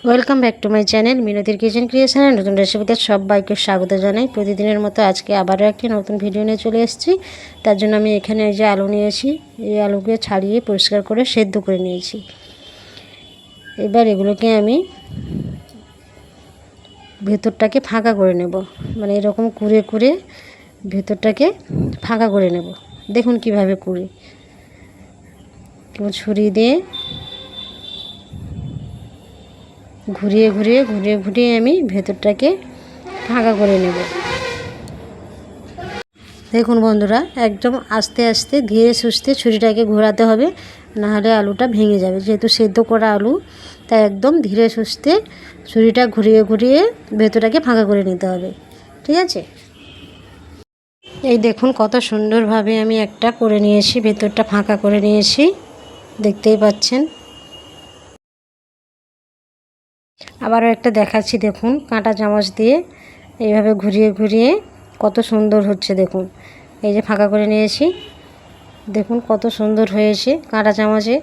Welcome back to my channel মিনতির kitchen creation নতুন রেসিপিতে সবাইকে স্বাগত জানাই। প্রতিদিনের মতো আজকে আবারও একটি নতুন ভিডিও নিয়ে চলে এসেছি। তার জন্য আমি এখানে এই যে আলু নিয়েছি, এই আলুকে ছাড়িয়ে পরিষ্কার করে সেদ্ধ করে নিয়েছি। এবার এগুলোকে আমি ভেতরটাকে ফাঁকা করে নেব, মানে এরকম কুড়ে কুড়ে ভেতরটাকে ফাঁকা করে নেব। দেখুন কিভাবে কুড়ি ছুরি দিয়ে ঘুরিয়ে ঘুরিয়ে ঘুরিয়ে ঘুরিয়ে আমি ভেতরটাকে ফাঁকা করে নেব। দেখুন বন্ধুরা, একদম আস্তে আস্তে ধীরে সুস্থে ছুরিটাকে ঘোরাতে হবে, নাহলে আলুটা ভেঙে যাবে। যেহেতু সেদ্ধ করা আলু, তাই একদম ধীরে সুস্থে ছুরিটা ঘুরিয়ে ঘুরিয়ে ভেতরটাকে ফাঁকা করে নিতে হবে। ঠিক আছে, এই দেখুন কত সুন্দরভাবে আমি একটা করে নিয়েছি, ভেতরটা ফাঁকা করে নিয়েছি, দেখতেই পাচ্ছেন। আবারও একটা দেখাচ্ছি, দেখুন কাঁটা চামচ দিয়ে এইভাবে ঘুরিয়ে ঘুরিয়ে কত সুন্দর হচ্ছে। দেখুন এই যে ফাঁকা করে নিয়েছি, দেখুন কত সুন্দর হয়েছে কাঁটা চামচে।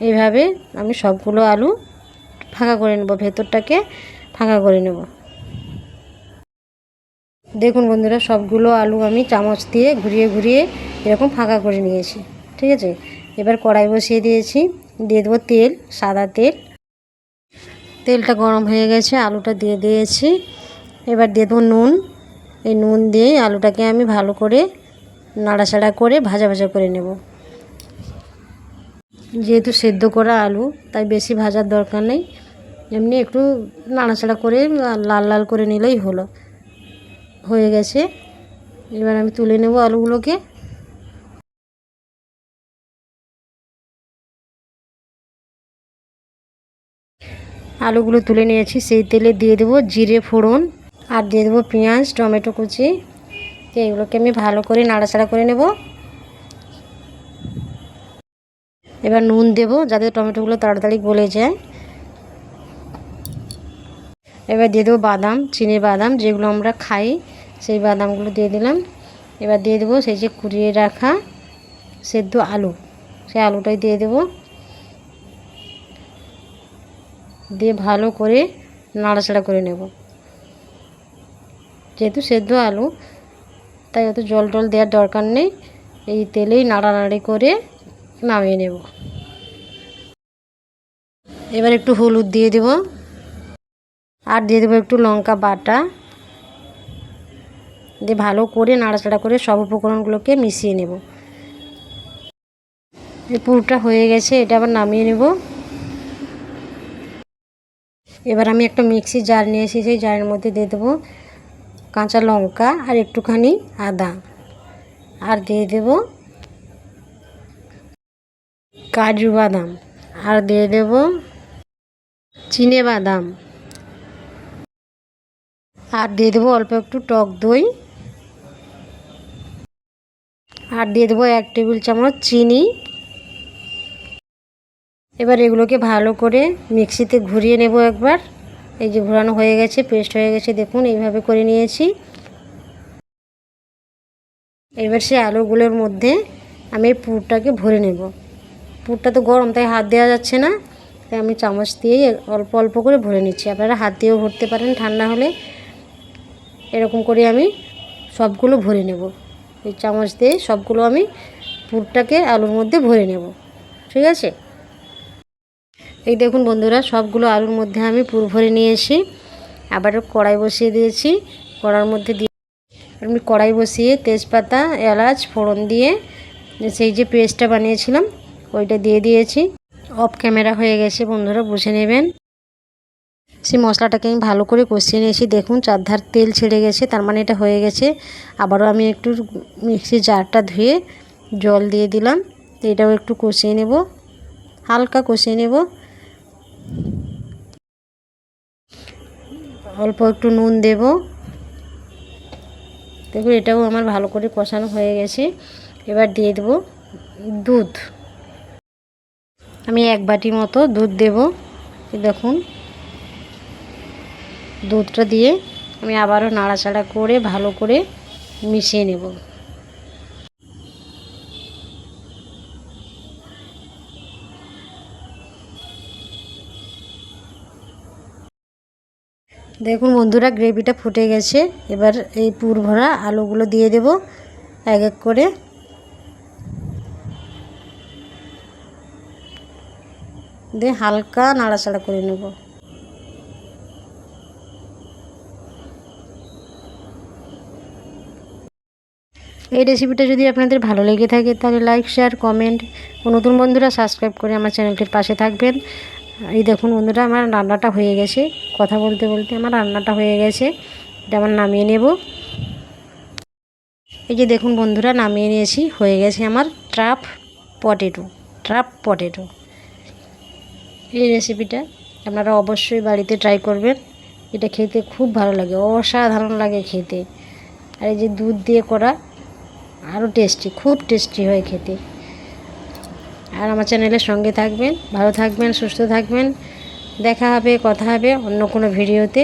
এইভাবে আমি সবগুলো আলু ফাঁকা করে নেব, ভেতরটাকে ফাঁকা করে নেব। দেখুন বন্ধুরা, সবগুলো আলু আমি চামচ দিয়ে ঘুরিয়ে ঘুরিয়ে এরকম ফাঁকা করে নিয়েছি। ঠিক আছে, এবার কড়াই বসিয়ে দিয়েছি, দিয়ে দেবো তেল, সাদা তেল। তেলটা গরম হয়ে গেছে, আলুটা দিয়ে দিয়েছি। এবার দিয়ে দেবো নুন। এই নুন দিয়ে আলুটাকে আমি ভালো করে নাড়াচাড়া করে ভাজা ভাজা করে নেব। যেহেতু সেদ্ধ করা আলু, তাই বেশি ভাজার দরকার নেই, এমনি একটু নাড়াচাড়া করে লাল লাল করে নিলেই হলো। হয়ে গেছে, এবার আমি তুলে নেব আলুগুলোকে। আলুগুলো তুলে নিয়েছি, সেই তেলে দিয়ে দেবো জিরে ফোড়ন, আর দিয়ে দেবো পেঁয়াজ, টমেটো কুচি। এগুলোকে আমি ভালো করে নাড়াচাড়া করে নেব। এবার নুন দেব, যাতে টমেটোগুলো তাড়াতাড়ি গলে যায়। এবার দিয়ে দেবো বাদাম, চিনি বাদাম, যেগুলো আমরা খাই, সেই বাদামগুলো দিয়ে দিলাম। এবার দিয়ে দেবো সেই যে কুড়িয়ে রাখা সেদ্ধ আলু, সেই আলুটাই দিয়ে দেবো, দিয়ে ভালো করে নাড়াচাড়া করে নেব। যেহেতু সেদ্ধ আলু, তাই অত জল টল দেওয়ার দরকার নেই, এই তেলেই নাড়ানাড়ি করে নামিয়ে নেব। এবার একটু হলুদ দিয়ে দেব, আর দিয়ে দেবো একটু লঙ্কা বাটা, দিয়ে ভালো করে নাড়াচাড়া করে সব উপকরণগুলোকে মিশিয়ে নেব। এই পুরটা হয়ে গেছে, এটা আবার নামিয়ে নেব। এবার আমি একটা মিক্সি জার নিয়েছি, সেই জারের মধ্যে দিয়ে দেবো কাঁচা লঙ্কা আর একটুখানি আদা, আর দিয়ে দেব কাজু বাদাম, আর দিয়ে দেব চিনে বাদাম, আর দিয়ে দেবো অল্প একটু টক দই, আর দিয়ে দেবো 1 টেবিল চামচ চিনি। এবার এগুলোকে ভালো করে মিক্সিতে ঘুরিয়ে নেব একবার। এই যে ঘোরানো হয়ে গেছে, পেস্ট হয়ে গেছে, দেখুন এইভাবে করে নিয়েছি। এবার সেই আলুগুলোর মধ্যে আমি পুরটাকে ভরে নেব। পুরটা তো গরম, তাই হাত দেওয়া যাচ্ছে না, তাই আমি চামচ দিয়ে অল্প অল্প করে ভরে নিচ্ছি। আপনারা হাত দিয়েও ভরতে পারেন ঠান্ডা হলে। এরকম করে আমি সবগুলো ভরে নেব। এই চামচ দিয়ে সবগুলো আমি পুরটাকে আলুর মধ্যে ভরে নেব। ঠিক আছে, এই দেখুন বন্ধুরা, সবগুলো আলুর মধ্যে আমি পুর ভরে নিয়েছি। আবারও কড়াই বসিয়ে দিয়েছি, কড়ার মধ্যে দিয়ে আমি কড়াই বসিয়ে তেজপাতা, এলাচ ফোড়ন দিয়ে সেই যে পেস্টটা বানিয়েছিলাম ওইটা দিয়ে দিয়েছি। অফ ক্যামেরা হয়ে গেছে বন্ধুরা, বুঝে নেবেন। সেই মশলাটাকে আমি ভালো করে কষিয়ে নিয়েছি। দেখুন চারধার তেল ছেড়ে গেছে, তার মানে এটা হয়ে গেছে। আবারও আমি একটু মিক্সির জারটা ধুয়ে জল দিয়ে দিলাম, এটাও একটু কষিয়ে নেব, হালকা কষিয়ে নেব। অল্প একটু নুন দেব। দেখুন এটাও আমার ভালো করে কষানো হয়ে গেছে। এবার দিয়ে দেব দুধ, আমি 1 বাটি মতো দুধ দেব। দেখুন দুধটা দিয়ে আমি আবারও নাড়াচাড়া করে ভালো করে মিশিয়ে নেব। দেখুন বন্ধুরা, গ্রেভিটা ফুটে গেছে। এবার এই পুর ভরা আলুগুলো দিয়ে দেব এক এক করে। দিয়ে হালকা নাড়াচাড়া করে নেব। এই রেসিপিটা যদি আপনাদের ভালো লেগে থাকে তাহলে লাইক, শেয়ার, কমেন্ট ও নতুন বন্ধুরা সাবস্ক্রাইব করে আমার চ্যানেলটির পাশে থাকবেন। এই দেখুন বন্ধুরা, আমার রান্নাটা হয়ে গেছে। কথা বলতে বলতে আমার রান্নাটা হয়ে গেছে। এটা আমার নামিয়ে নেব। এই যে দেখুন বন্ধুরা, নামিয়ে নিয়েছি। হয়ে গেছে আমার ট্রাপ পটেটো। এই রেসিপিটা আপনারা অবশ্যই বাড়িতে ট্রাই করবেন। এটা খেতে খুব ভালো লাগে, অসাধারণ লাগে খেতে। আর এই যে দুধ দিয়ে করা, আরও টেস্টি, খুব টেস্টি হয় খেতে। আর আমার চ্যানেলের সঙ্গে থাকবেন। ভালো থাকবেন, সুস্থ থাকবেন। দেখা হবে, কথা হবে অন্য কোনো ভিডিওতে।